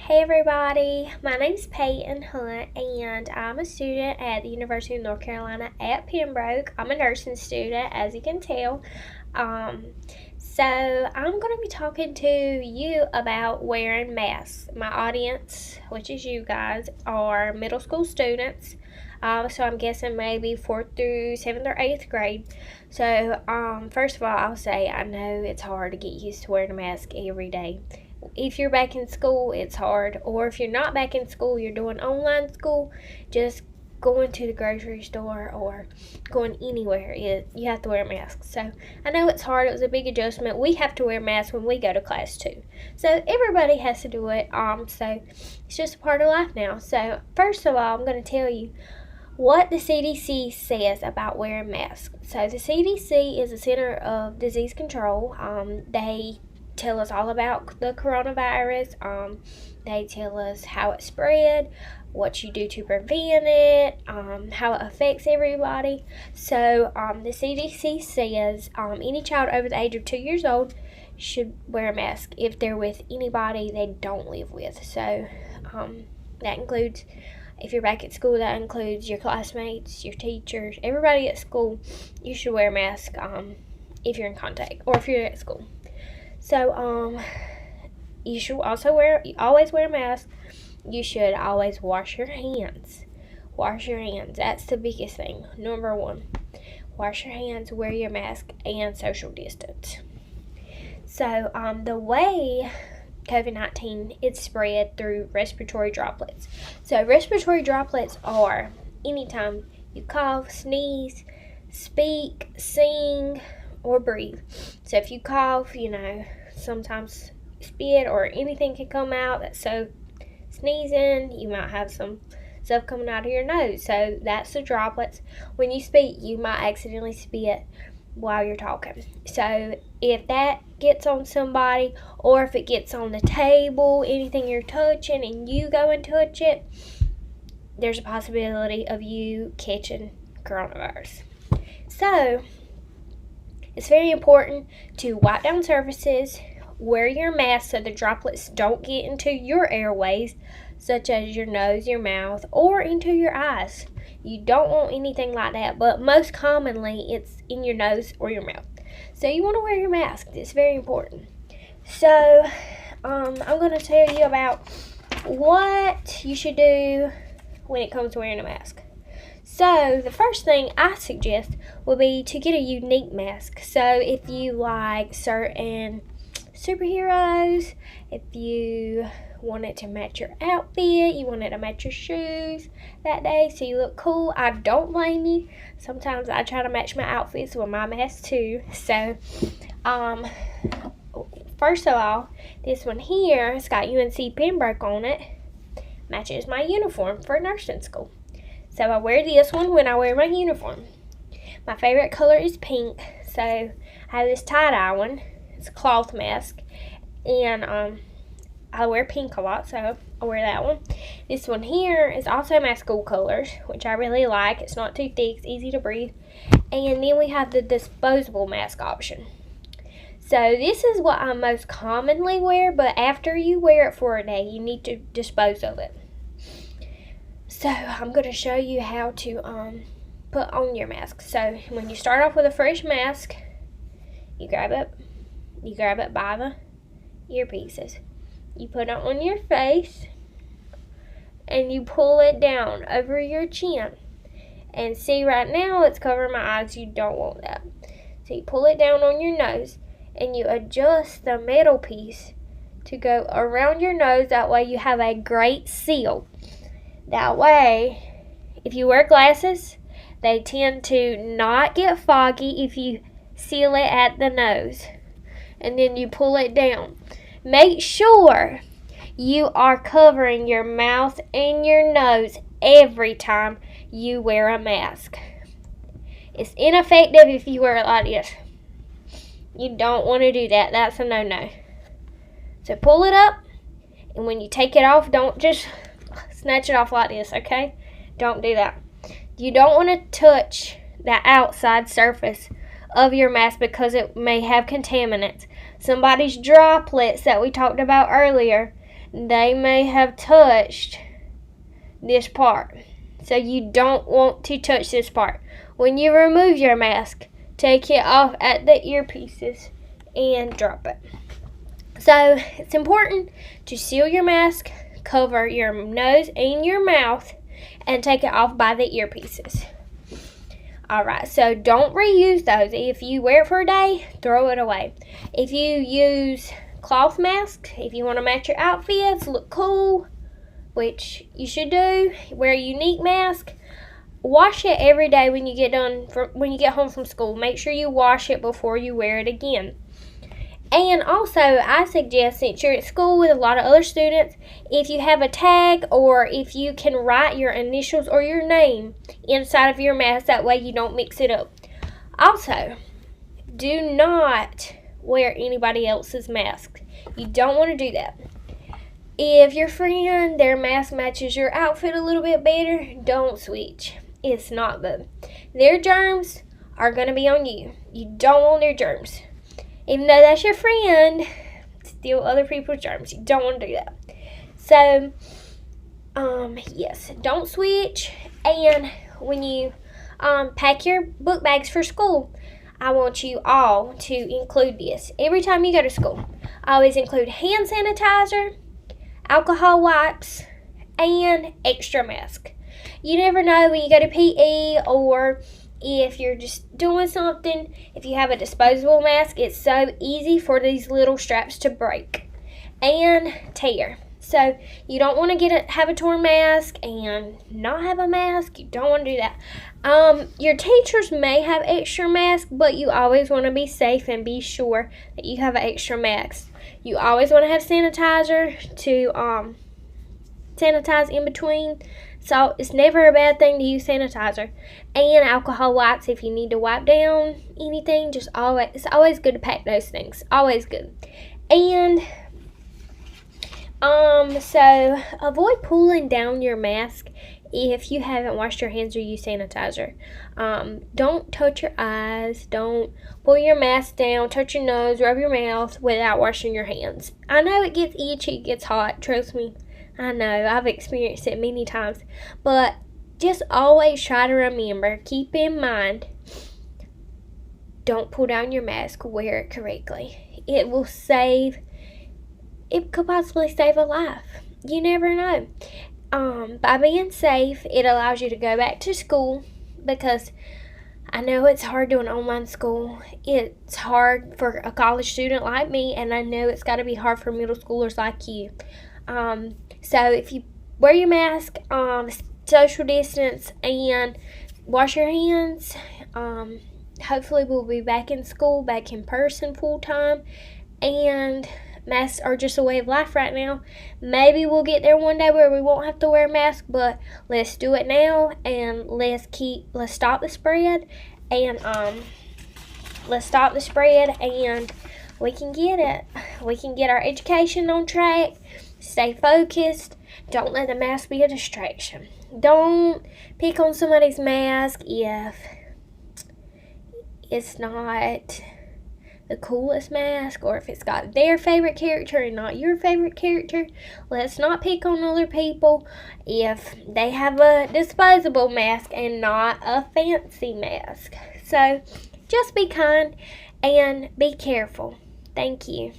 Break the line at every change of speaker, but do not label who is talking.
Hey everybody, my name's Peyton Hunt and I'm a student at the University of North Carolina at Pembroke. I'm a nursing student, as you can tell. Um, so I'm going to be talking to you about wearing masks. My audience, which is you guys, are middle school students. So I'm guessing maybe 4th through 7th or 8th grade. So first of all, I'll say I know it's hard to get used to wearing a mask every day. If you're back in school, it's hard. Or if you're not back in school, you're doing online school, just going to the grocery store or going anywhere, you have to wear a mask. So I know it's hard. It was a big adjustment. We have to wear masks when we go to class too. So everybody has to do it. So it's just a part of life now. So first of all, I'm going to tell you what the CDC says about wearing masks. So the CDC is the Center of Disease Control. They tell us all about the coronavirus. They tell us how it spread, what you do to prevent it, how it affects everybody. So the CDC says any child over the age of 2 years old should wear a mask if they're with anybody they don't live with. So that includes, if you're back at school, that includes your classmates, your teachers, everybody at school. You should wear a mask if you're in contact or if you're at school. So, you should also always wear a mask. You should always wash your hands. Wash your hands. That's the biggest thing. Number one, wash your hands, wear your mask, and social distance. So, the way COVID-19 is spread through respiratory droplets. So, respiratory droplets are anytime you cough, sneeze, speak, sing, or breathe. So if you cough, sometimes spit or anything can come out. That's so sneezing, you might have some stuff coming out of your nose. So that's the droplets. When you speak, you might accidentally spit while you're talking. So if that gets on somebody, or if it gets on the table, anything you're touching, and you go and touch it, there's a possibility of you catching coronavirus. So it's very important to wipe down surfaces, wear your mask so the droplets don't get into your airways, such as your nose, your mouth, or into your eyes. You don't want anything like that, but most commonly it's in your nose or your mouth. So you want to wear your mask. It's very important. So I'm going to tell you about what you should do when it comes to wearing a mask. So the first thing I suggest would be to get a unique mask. So if you like certain superheroes, if you want it to match your outfit, you want it to match your shoes that day so you look cool, I don't blame you. Sometimes I try to match my outfits with my mask too. So first of all, this one here, it's got UNC Pembroke on it, matches my uniform for nursing school. So I wear this one when I wear my uniform. My favorite color is pink, so I have this tie-dye one. It's a cloth mask, and I wear pink a lot, so I wear that one. This one here is also my school colors, which I really like. It's not too thick, it's easy to breathe. And then we have the disposable mask option. So this is what I most commonly wear, but after you wear it for a day, you need to dispose of it. So I'm going to show you how to put on your mask. So when you start off with a fresh mask, you grab it by the earpieces. You put it on your face and you pull it down over your chin. And see, right now it's covering my eyes. You don't want that. So you pull it down on your nose and you adjust the metal piece to go around your nose. That way you have a great seal. That way, if you wear glasses, they tend to not get foggy if you seal it at the nose. And then you pull it down. Make sure you are covering your mouth and your nose every time you wear a mask. It's ineffective if you wear it like this. You don't want to do that. That's a no-no. So pull it up, and when you take it off, don't just snatch it off like this, okay? Don't do that. You don't want to touch the outside surface of your mask because it may have contaminants. Somebody's droplets that we talked about earlier they may have touched this part. So you don't want to touch this part. When you remove your mask, take it off at the earpieces and drop it. So it's important to seal your mask, cover your nose and your mouth, and take it off by the earpieces. Alright, so don't reuse those. If you wear it for a day, throw it away. If you use cloth masks, if you want to match your outfits, look cool, which you should do, wear a unique mask. Wash it every day when you get home from school. Make sure you wash it before you wear it again. And also, I suggest, since you're at school with a lot of other students, if you have a tag or if you can write your initials or your name inside of your mask, that way you don't mix it up. Also, do not wear anybody else's mask. You don't want to do that. If your friend, their mask matches your outfit a little bit better, don't switch. It's not good. Their germs are going to be on you. You don't want their germs. Even though that's your friend, still other people's germs. You don't want to do that. So, yes, don't switch. And when you pack your book bags for school, I want you all to include this. Every time you go to school, always include hand sanitizer, alcohol wipes, and extra mask. You never know when you go to PE or if you're just doing something, if you have a disposable mask, it's so easy for these little straps to break and tear. So you don't want to have a torn mask and not have a mask. You don't want to do that. Your teachers may have extra masks, but you always want to be safe and be sure that you have an extra mask. You always want to have sanitizer to sanitize in between. So it's never a bad thing to use sanitizer. And alcohol wipes if you need to wipe down anything. It's always good to pack those things. Always good. And so avoid pulling down your mask if you haven't washed your hands or used sanitizer. Don't touch your eyes. Don't pull your mask down. Touch your nose. Rub your mouth without washing your hands. I know it gets itchy. It gets hot. Trust me. I know, I've experienced it many times, but just always try to remember, keep in mind, don't pull down your mask, wear it correctly. It could possibly save a life. You never know. By being safe, it allows you to go back to school, because I know it's hard doing online school. It's hard for a college student like me, and I know it's got to be hard for middle schoolers like you. So if you wear your mask, social distance, and wash your hands, hopefully we'll be back in school, back in person full time. And masks are just a way of life right now. Maybe we'll get there one day where we won't have to wear a mask, but let's do it now, and let's stop the spread, and we can get it. We can get our education on track. Stay focused. Don't let the mask be a distraction. Don't pick on somebody's mask if it's not the coolest mask, or if it's got their favorite character and not your favorite character. Let's not pick on other people if they have a disposable mask and not a fancy mask. So just be kind and be careful. Thank you.